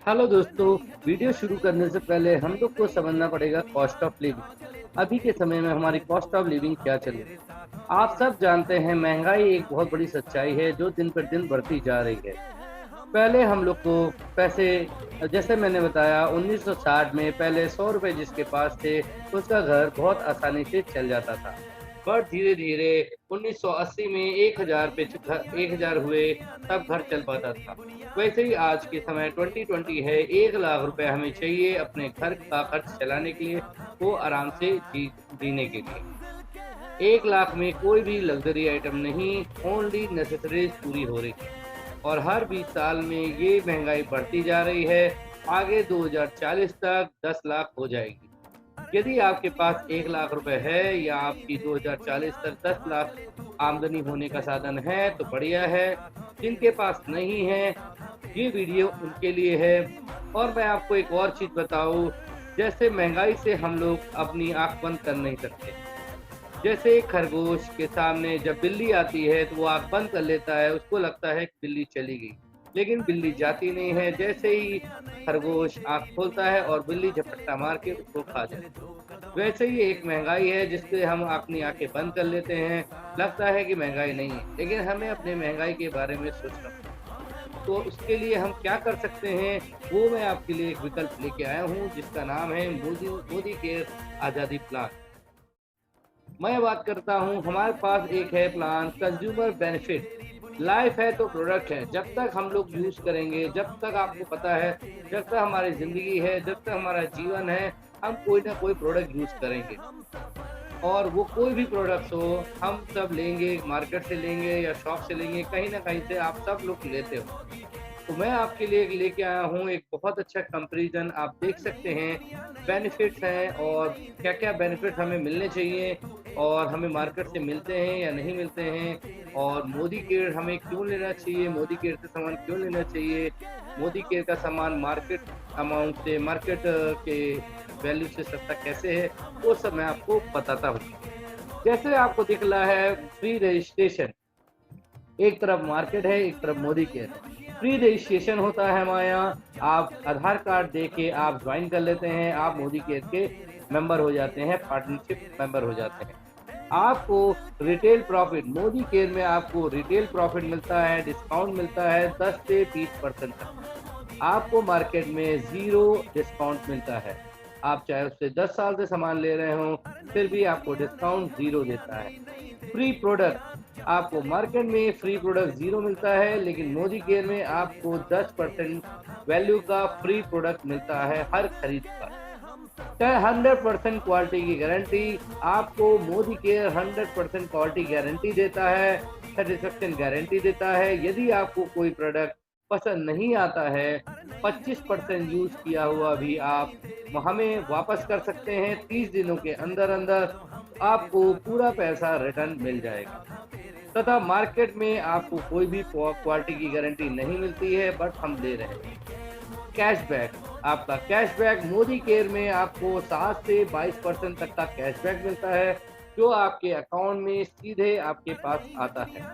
Hello दोस्तों, video शुरू करने से पहले हम लोग को समझना पड़ेगा कॉस्ट ऑफ लिविंग। अभी के समय में हमारी कॉस्ट ऑफ लिविंग क्या चल रही है। आप सब जानते हैं महंगाई एक बहुत बड़ी सच्चाई है जो दिन पर दिन बढ़ती जा रही है। पहले हम लोग को पैसे, जैसे मैंने बताया 1960 में पहले 100 रुपए जिसके पास थे उसका घर बहुत आसानी से चल जाता था। पर धीरे धीरे 1980 में 1000 पे 1000 हुए तब घर चल पाता था। वैसे ही आज के समय 2020 है, 1 लाख रुपए हमें चाहिए अपने घर का खर्च चलाने के लिए, वो आराम से जीने के लिए। 1 लाख में कोई भी लग्जरी आइटम नहीं, ओनली नेसेसरीज पूरी हो रही है। और हर 20 साल में ये महंगाई बढ़ती जा रही है। आगे 2040 तक 10 लाख हो जाएगी। यदि आपके पास 1 लाख रुपए है या आपकी 2040 तक 10 लाख आमदनी होने का साधन है तो बढ़िया है। जिनके पास नहीं है, ये वीडियो उनके लिए है। और मैं आपको एक और चीज़ बताऊं, जैसे महंगाई से हम लोग अपनी आंख बंद कर नहीं सकते। जैसे खरगोश के सामने जब बिल्ली आती है तो वो आंख बंद कर लेता है, उसको लगता है कि बिल्ली चली गई, लेकिन बिल्ली जाती नहीं है। जैसे ही खरगोश आंख खोलता है और बिल्ली झपट्टा मार के उसको खा जाती है। वैसे ही एक महंगाई है जिससे हम अपनी आंखें बंद कर लेते हैं, लगता है कि महंगाई नहीं है, लेकिन हमें अपने महंगाई के बारे में सोचना पड़ेगा। तो उसके लिए हम क्या कर सकते हैं, वो मैं आपके लिए एक विकल्प लेके आया हूँ जिसका नाम है मोदी केयर आज़ादी प्लान। मैं बात करता हूँ, हमारे पास एक है प्लान कंज्यूमर बेनिफिट। लाइफ है तो प्रोडक्ट है। जब तक हम लोग यूज़ करेंगे, जब तक आपको पता है, जब तक हमारी ज़िंदगी है, जब तक हमारा जीवन है, हम कोई ना कोई प्रोडक्ट यूज़ करेंगे। और वो कोई भी प्रोडक्ट्स हो, हम सब लेंगे, मार्केट से लेंगे या शॉप से लेंगे, कहीं ना कहीं से आप सब लोग लेते हो। तो मैं आपके लिए लेके आया हूँ एक बहुत अच्छा कंपैरिजन। आप देख सकते हैं बेनिफिट्स हैं और क्या क्या बेनिफिट हमें मिलने चाहिए और हमें मार्केट से मिलते हैं या नहीं मिलते हैं, और मोदी केयर हमें क्यों लेना चाहिए, मोदी केयर से सामान क्यों लेना चाहिए, मोदी केयर का सामान मार्केट अमाउंट से, मार्केट के वैल्यू से सस्ता कैसे है, वो सब मैं आपको बताता हूँ। जैसे आपको दिख रहा है फ्री रजिस्ट्रेशन, एक तरफ मार्केट है, एक तरफ मोदी केयर है। फ्री रजिस्ट्रेशन होता है हमारे यहाँ, आप आधार कार्ड दे के आप ज्वाइन कर लेते हैं, आप मोदी केयर के मेंबर हो जाते हैं, पार्टनरशिप मेंबर हो जाते हैं। आपको रिटेल प्रॉफिट, मोदी केयर में आपको रिटेल प्रॉफिट मिलता है, डिस्काउंट मिलता है 10 से 20% तक। आपको मार्केट में ज़ीरो डिस्काउंट मिलता है। आप चाहे उससे 10 साल से सामान ले रहे हो, फिर भी आपको डिस्काउंट ज़ीरो देता है। फ्री प्रोडक्ट, आपको मार्केट में फ्री प्रोडक्ट ज़ीरो मिलता है, लेकिन मोदी केयर में आपको 10% वैल्यू का फ्री प्रोडक्ट मिलता है हर खरीद पर। 100% क्वालिटी की गारंटी, आपको मोदी केयर 100% क्वालिटी गारंटी देता है, सेटिस्फेक्शन गारंटी देता है। यदि आपको कोई प्रोडक्ट पसंद नहीं आता है, 25% यूज़ किया हुआ भी आप हमें वापस कर सकते हैं। 30 दिनों के अंदर अंदर आपको पूरा पैसा रिटर्न मिल जाएगा। तथा मार्केट में आपको कोई भी क्वालिटी की गारंटी नहीं मिलती है, बट हम दे रहे हैं। कैशबैक, आपका कैशबैक मोदी केयर में आपको 7 से 22% तक का कैशबैक मिलता है, जो आपके अकाउंट में सीधे आपके पास आता है।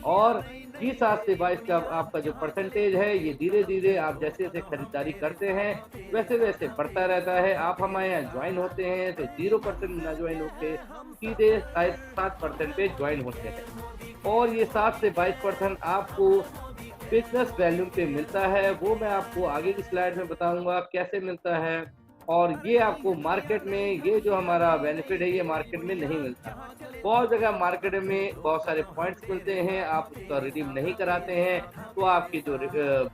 और ये 7 से 22 का आपका जो परसेंटेज है, ये धीरे धीरे आप जैसे जैसे खरीदारी करते हैं वैसे वैसे बढ़ता रहता है। आप हमारे यहाँ ज्वाइन होते हैं तो 0% ना ज्वाइन होते, सीधे 7% पे ज्वाइन होते हैं। और ये 7 से 22% आपको बिजनेस वैल्यूम पे मिलता है, वो मैं आपको आगे की स्लाइड में बताऊंगा कैसे मिलता है। और ये आपको मार्केट में, ये जो हमारा बेनिफिट है, ये मार्केट में नहीं मिलता। बहुत जगह मार्केट में बहुत सारे पॉइंट्स मिलते हैं, आप उसका रिडीम नहीं कराते हैं तो आपके जो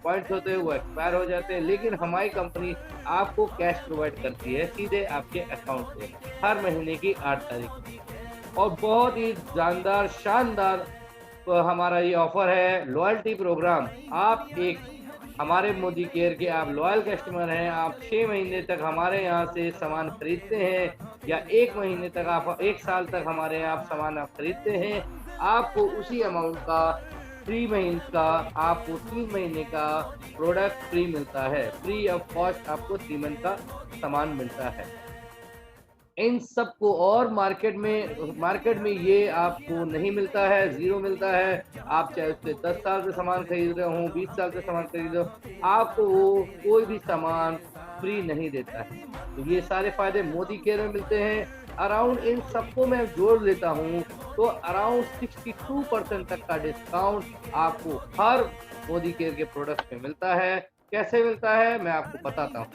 पॉइंट्स होते हैं वो एक्सपायर हो जाते हैं। लेकिन हमारी कंपनी आपको कैश प्रोवाइड करती है सीधे आपके अकाउंट से हर महीने की 8 तारीख। और बहुत ही जानदार शानदार हमारा ये ऑफर है, लॉयल्टी प्रोग्राम। आप एक हमारे मोदी केयर के आप लॉयल कस्टमर हैं, आप 6 महीने तक हमारे यहाँ से सामान खरीदते हैं या 1 महीने तक, आप 1 साल तक हमारे यहाँ सामान आप खरीदते हैं, आपको उसी अमाउंट का 3 महीने का, आपको 3 महीने का प्रोडक्ट फ्री मिलता है। फ्री ऑफ कॉस्ट आपको 3 मंथ का सामान मिलता है। इन सबको और मार्केट में ये आपको नहीं मिलता है, ज़ीरो मिलता है। आप चाहे उससे 10 साल से सामान खरीद रहे हो, 20 साल से सामान खरीद रहे हो, आपको वो कोई भी सामान फ्री नहीं देता है। तो ये सारे फ़ायदे मोदी केयर में मिलते हैं। अराउंड इन सबको मैं जोड़ लेता हूँ तो अराउंड 62% तक का डिस्काउंट आपको हर मोदी केयर के प्रोडक्ट में मिलता है। कैसे मिलता है मैं आपको बताता हूँ।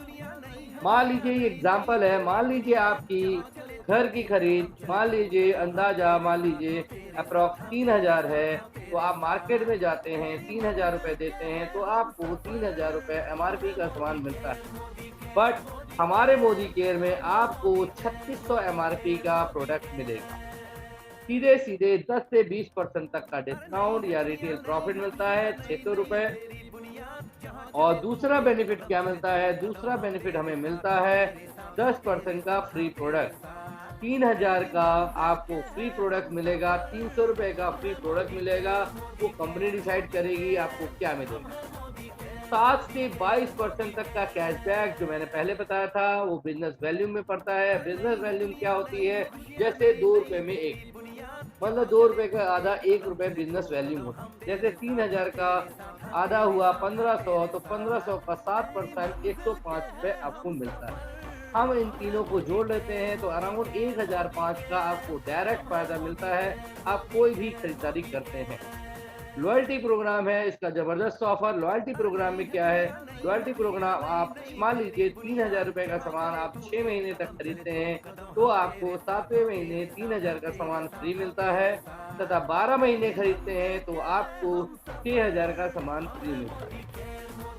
मान लीजिए ये एग्जाम्पल है, मान लीजिए आपकी घर की खरीद, मान लीजिए अंदाजा, मान लीजिए अप्रॉक्स 3000 है, तो आप मार्केट में जाते हैं 3000 रुपये देते हैं तो आपको 3000 रुपये MRP का सामान मिलता है। बट हमारे मोदी केयर में आपको 3600 MRP का प्रोडक्ट मिलेगा। सीधे सीधे 10 से 20% तक का डिस्काउंट या रिटेल प्रॉफिट मिलता है 600 रुपये। और दूसरा बेनिफिट क्या मिलता है? दूसरा बेनिफिट हमें मिलता है 10% का फ्री प्रोडक्ट। 3000 का आपको फ्री प्रोडक्ट मिलेगा, 300 रुपये का फ्री प्रोडक्ट मिलेगा। वो कंपनी डिसाइड करेगी आपको क्या मिलेगा। 7 से 22% तक का कैशबैक जो मैंने पहले बताया था वो बिजनेस वैल्यूम में पड़ता है। बिजनेस वैल्यूम क्या होती है? जैसे 2 रुपये में एक, मतलब 2 रुपये का आधा 1 रुपये बिजनेस वैल्यूम होता है। जैसे 3000 का आधा हुआ 1500, तो 1500 का 7% 105 रुपये आपको मिलता है। हम इन तीनों को जोड़ लेते हैं तो अराउंड 1005 का आपको डायरेक्ट फायदा मिलता है। आप कोई भी खरीदारी करते हैं। लॉयल्टी प्रोग्राम है, इसका ज़बरदस्त ऑफर। लॉयल्टी प्रोग्राम में क्या है? लॉयल्टी प्रोग्राम आप मान लीजिए 3000 रुपये का सामान आप 6 महीने तक खरीदते हैं तो आपको 7वें महीने 3000 का सामान फ्री मिलता है, तथा 12 महीने खरीदते हैं तो आपको 6000 का सामान फ्री मिलता है।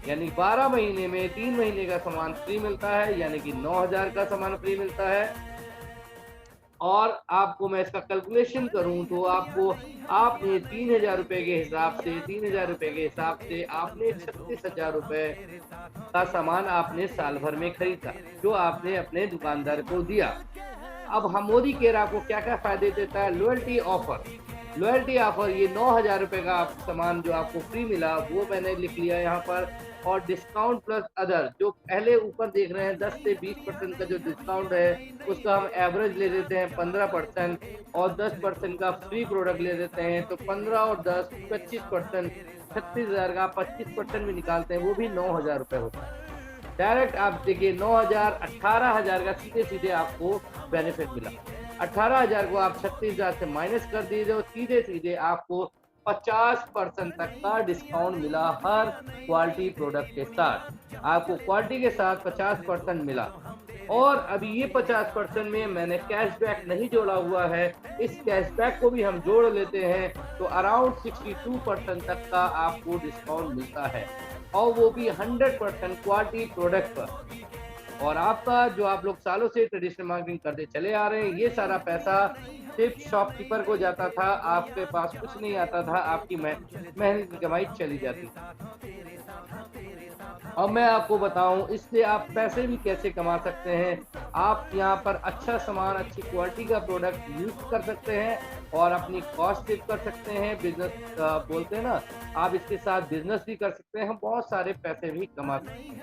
यानी 12 महीने में 3 महीने का सामान फ्री मिलता है, यानी कि 9000 का सामान फ्री मिलता है। और आपको मैं इसका कैलकुलेशन करूं तो आपको आपने 3000 रुपये के हिसाब से 3000 रुपये के हिसाब से आपने 36,000 रुपये का सामान आपने साल भर में खरीदा जो आपने अपने दुकानदार को दिया। अब हम मोदी केयर आपको क्या क्या फायदे देता है? लॉयल्टी ऑफर, लॉयल्टी ऑफर ये 9000 रुपये का आप सामान जो आपको फ्री मिला वो मैंने लिख लिया यहाँ पर। और डिस्काउंट प्लस अदर जो पहले ऊपर देख रहे हैं 10 से 20% का जो डिस्काउंट है उसका हम एवरेज ले लेते हैं 15% और 10% का फ्री प्रोडक्ट ले लेते हैं तो 15 और 10 25%, 36,000 का 25% भी निकालते हैं वो भी 9000 रुपये होता है। डायरेक्ट आप देखिए 9000 18,000 का सीधे सीधे आपको बेनिफिट मिला। 18,000 को आप 36,000 से माइनस कर दीजिए और सीधे सीधे आपको 50% तक का डिस्काउंट मिला। हर क्वालिटी प्रोडक्ट के साथ आपको क्वालिटी के साथ 50% मिला। और अभी ये 50% में मैंने कैशबैक नहीं जोड़ा हुआ है, इस कैशबैक को भी हम जोड़ लेते हैं तो अराउंड 62% तक का आपको डिस्काउंट मिलता है और वो भी 100% क्वालिटी प्रोडक्ट पर। और आपका जो आप लोग सालों से ट्रेडिशनल मार्केटिंग करते चले आ रहे हैं ये सारा पैसा सिर्फ शॉपकीपर को जाता था, आपके पास कुछ नहीं आता था, आपकी मेहनत की कमाई चली जाती थी। अब मैं आपको बताऊं इससे आप पैसे भी कैसे कमा सकते हैं। आप यहाँ पर अच्छा सामान, अच्छी क्वालिटी का प्रोडक्ट यूज कर सकते हैं और अपनी कॉस्ट सेव कर सकते हैं। बिजनेस बोलते हैं ना, आप इसके साथ बिजनेस भी कर सकते हैं, हम बहुत सारे पैसे भी कमा सकते हैं।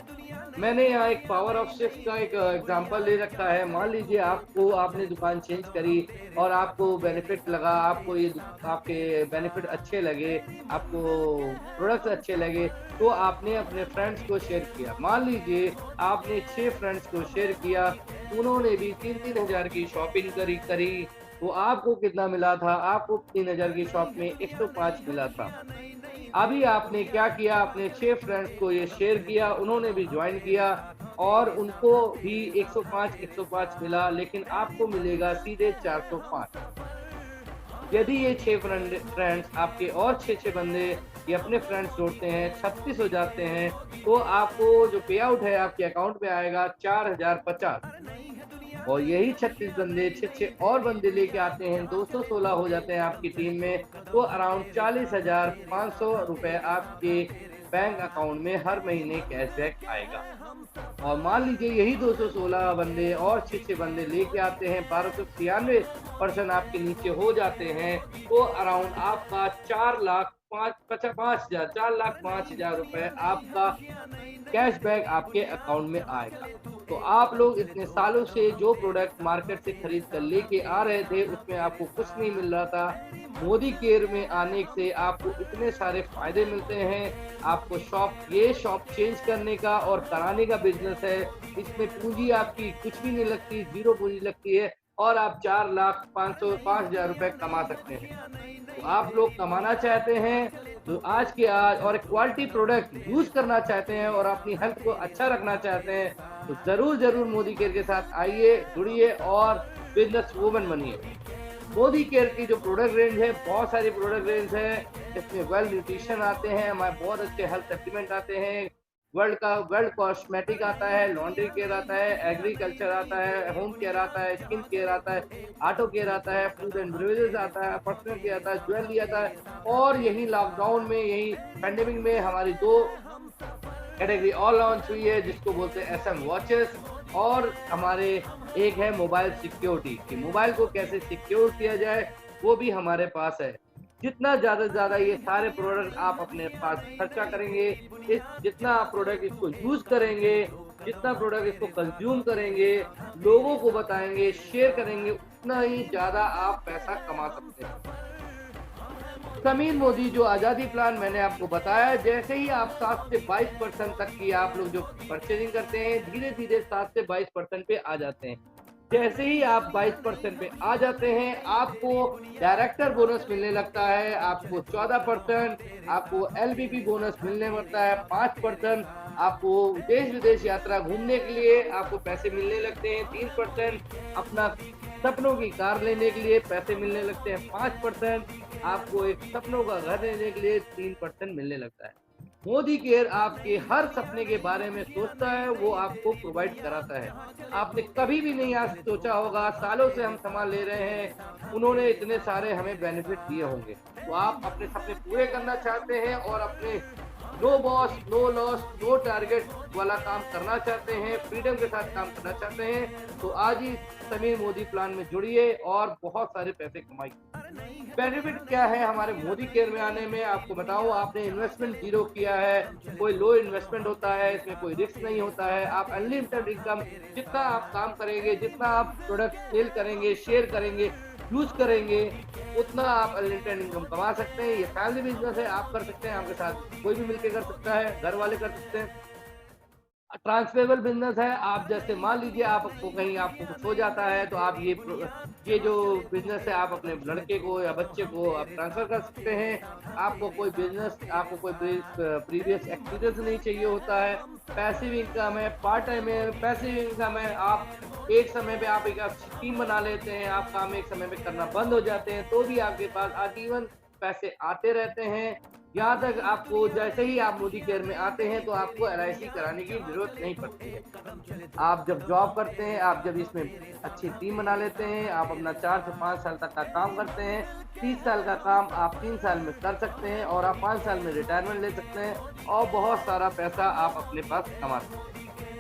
मैंने यहाँ एक पावर ऑफ शिफ्ट का एक एग्जांपल ले रखा है। मान लीजिए आपने दुकान चेंज करी और आपको बेनिफिट लगा, आपको ये आपके बेनिफिट अच्छे लगे, आपको प्रोडक्ट्स अच्छे लगे तो आपने अपने फ्रेंड्स को शेयर किया। मान लीजिए आपने 6 फ्रेंड्स को शेयर किया, उन्होंने भी 3-3 हज़ार की शॉपिंग करी तो आपको कितना मिला था? आपको 3000 की शॉप में 105 मिला था। अभी आपने क्या किया? अपने 6 फ्रेंड्स को ये शेयर किया, उन्होंने भी ज्वाइन किया और उनको भी 105 मिला, लेकिन आपको मिलेगा सीधे 405। यदि ये 6 फ्रेंड्स आपके और 6 बंदे ये अपने फ्रेंड्स जोड़ते हैं, 36 हो जाते हैं तो आपको जो पे आउट है आपके अकाउंट में आएगा 4050। और यही 36 बंदे 6 और बंदे लेके आते हैं, 216 हो जाते हैं आपकी टीम में, तो अराउंड 40,500 रुपये आपके बैंक अकाउंट में हर महीने कैशबैक आएगा। और मान लीजिए यही 216 बंदे और 6 बंदे लेके आते हैं, 1293% आपके नीचे हो जाते हैं तो अराउंड आपका 4,05,000 रुपये आपका कैशबैक आपके अकाउंट में आएगा। तो आप लोग इतने सालों से जो प्रोडक्ट मार्केट से खरीद कर लेके आ रहे थे उसमें आपको कुछ नहीं मिल रहा था। मोदी केयर में आने से आपको इतने सारे फायदे मिलते हैं। आपको शॉप चेंज करने का और कराने का बिजनेस है। इसमें पूंजी आपकी कुछ भी नहीं लगती, जीरो पूंजी लगती है और आप 4,500,000 रुपए कमा सकते हैं। तो आप लोग कमाना चाहते हैं तो आज के आज और क्वालिटी प्रोडक्ट यूज करना चाहते हैं और अपनी हेल्थ को अच्छा रखना चाहते हैं तो जरूर मोदी केयर के साथ आइए, जुड़िए और बिजनेस वूमन बनिए। मोदी केयर की जो प्रोडक्ट रेंज है, बहुत सारी प्रोडक्ट रेंज है। इसमें वेल न्यूट्रिशन आते हैं, हमारे बहुत अच्छे हेल्थ सप्लीमेंट आते हैं, वर्ल्ड कॉस्मेटिक आता है, लॉन्ड्री केयर आता है, एग्रीकल्चर आता है, होम केयर आता है, स्किन केयर आता है, ऑटो केयर आता है, फूड एंड बेवरेजेस आता है, पर्सनल केयर आता है, ज्वेलरी आता है। और यही लॉकडाउन में, यही पैंडेमिक में हमारी 2 कैटेगरी और लॉन्च हुई है जिसको बोलते हैं SM वॉचेस, और हमारे एक है मोबाइल सिक्योरिटी कि मोबाइल को कैसे सिक्योर किया जाए, वो भी हमारे पास है। जितना ज़्यादा से ज़्यादा ये सारे प्रोडक्ट आप अपने पास खर्चा करेंगे, जितना आप प्रोडक्ट इसको यूज़ करेंगे, जितना प्रोडक्ट इसको कंज्यूम करेंगे, लोगों को बताएंगे, शेयर करेंगे, उतना ही ज़्यादा आप पैसा कमा सकते हैं। समीर मोदी जो आज़ादी प्लान मैंने आपको बताया, जैसे ही आप 7 से 22% तक की आप लोग जो परचेजिंग करते हैं, धीरे धीरे 7 से 22% पे आ जाते हैं। जैसे ही आप 22% पे आ जाते हैं, आपको डायरेक्टर बोनस मिलने लगता है, आपको 14%, आपको LBP बोनस मिलने लगता है 5%, आपको देश विदेश यात्रा घूमने के लिए आपको पैसे मिलने लगते हैं 3%, अपना सपनों की कार लेने के लिए पैसे मिलने लगते हैं 5%, आपको एक सपनों का घर लेने के लिए 3% मिलने लगता है। मोदी केयर आपके हर सपने के बारे में सोचता है, वो आपको प्रोवाइड कराता है। आपने कभी भी नहीं आज सोचा होगा, सालों से हम सामान ले रहे हैं, उन्होंने इतने सारे हमें बेनिफिट दिए होंगे। तो आप अपने सपने पूरे करना चाहते हैं और अपने no boss no loss no target वाला काम करना चाहते हैं, फ्रीडम के साथ काम करना चाहते हैं, तो आज ही समीर मोदी प्लान में जुड़िए और बहुत सारे पैसे कमाइए। बेनिफिट क्या है हमारे मोदी केयर में आने में, आपको बताऊं, आपने इन्वेस्टमेंट जीरो किया है, कोई लो इन्वेस्टमेंट होता है, इसमें कोई रिस्क नहीं होता है। आप अनलिमिटेड इनकम, जितना आप काम करेंगे, जितना आप प्रोडक्ट सेल करेंगे, शेयर करेंगे, यूज करेंगे, उतना आप अनलिमिटेड इनकम कमा सकते हैं। ये फैमिली बिजनेस है, आप कर सकते हैं, आपके साथ कोई भी मिलकर कर सकता है, घर वाले कर सकते हैं। ट्रांसफरेबल बिजनेस है, आप जैसे मान लीजिए आपको कहीं आपको कुछ हो जाता है तो आप ये जो बिजनेस है आप अपने लड़के को या बच्चे को आप ट्रांसफर कर सकते हैं। आपको कोई बिजनेस, आपको कोई प्रीवियस एक्सपीरियंस नहीं चाहिए होता है। पैसिव इनकम है, पार्ट टाइम है, पैसिव इनकम है। आप एक समय पे आप एक टीम बना लेते हैं, आप काम एक समय पे करना बंद हो जाते हैं तो भी आपके पास आजीवन पैसे आते रहते हैं। यहाँ तक आपको जैसे ही आप मोदी केयर में आते हैं तो आपको LIC कराने की जरूरत नहीं पड़ती है। आप जब जॉब करते हैं, आप जब इसमें अच्छी टीम बना लेते हैं, आप अपना 4 से 5 साल तक का काम करते हैं, 30 साल का काम आप 3 साल में कर सकते हैं और आप 5 साल में रिटायरमेंट ले सकते हैं और बहुत सारा पैसा आप अपने पास कमा सकते हैं।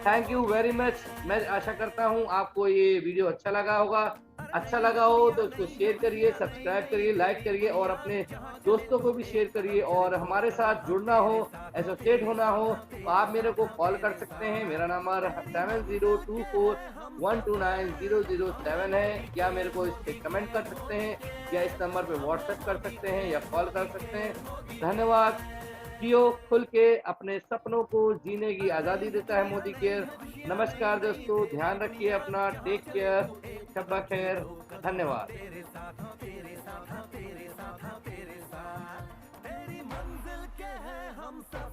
Thank you very much. मैं आशा करता हूँ आपको ये वीडियो अच्छा लगा होगा। अच्छा लगा हो तो उसको शेयर करिए, सब्सक्राइब करिए, लाइक करिए और अपने दोस्तों को भी शेयर करिए। और हमारे साथ जुड़ना हो, एसोसिएट होना हो तो आप मेरे को कॉल कर सकते हैं। मेरा नंबर 7024129007 है, या मेरे को इस पर कमेंट कर सकते हैं या इस नंबर पे व्हाट्सएप कर सकते हैं या कॉल कर सकते हैं। धन्यवाद। जियो खुल के, अपने सपनों को जीने की आज़ादी देता है मोदी केयर। नमस्कार दोस्तों, ध्यान रखिए अपना, टेक केयर, शब्बा खैर, धन्यवाद।